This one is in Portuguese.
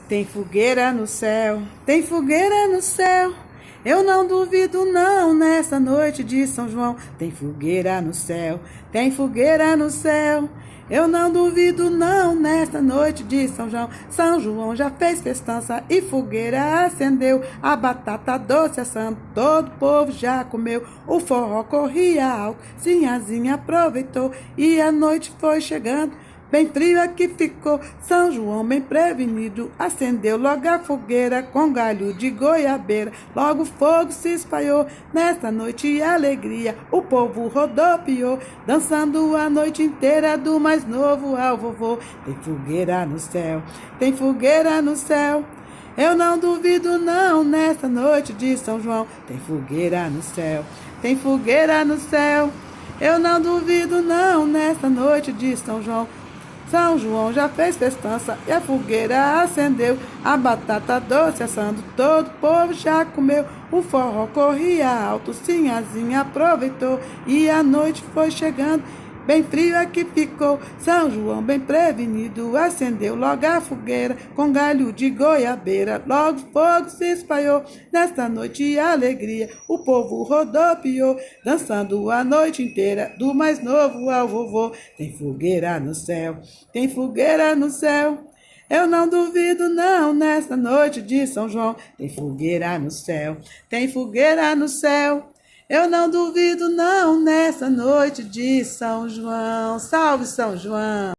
Tem fogueira no céu, tem fogueira no céu. Eu não duvido não, nessa noite de São João. Tem fogueira no céu, tem fogueira no céu. Eu não duvido não, nessa noite de São João. São João já fez festança e fogueira acendeu. A batata doce assando, todo o povo já comeu. O forró corria alto, Sinhazinha aproveitou. E a noite foi chegando, bem frio é que ficou. São João bem prevenido acendeu logo a fogueira com galho de goiabeira. Logo o fogo se espalhou, nesta noite alegria o povo rodopiou, dançando a noite inteira do mais novo ao vovô. Tem fogueira no céu, tem fogueira no céu. Eu não duvido não, nesta noite de São João. Tem fogueira no céu, tem fogueira no céu. Eu não duvido não, nesta noite de São João. São João já fez festança e a fogueira acendeu. A batata doce assando, todo o povo já comeu. O forró corria alto, Sinhazinha aproveitou. E a noite foi chegando, bem frio é que ficou. São João bem prevenido acendeu logo a fogueira com galho de goiabeira. Logo fogo se espalhou, nesta noite alegria o povo rodopiou, dançando a noite inteira do mais novo ao vovô. Tem fogueira no céu, tem fogueira no céu. Eu não duvido não, nesta noite de São João. Tem fogueira no céu, tem fogueira no céu. Eu não duvido não, nessa noite de São João. Salve São João!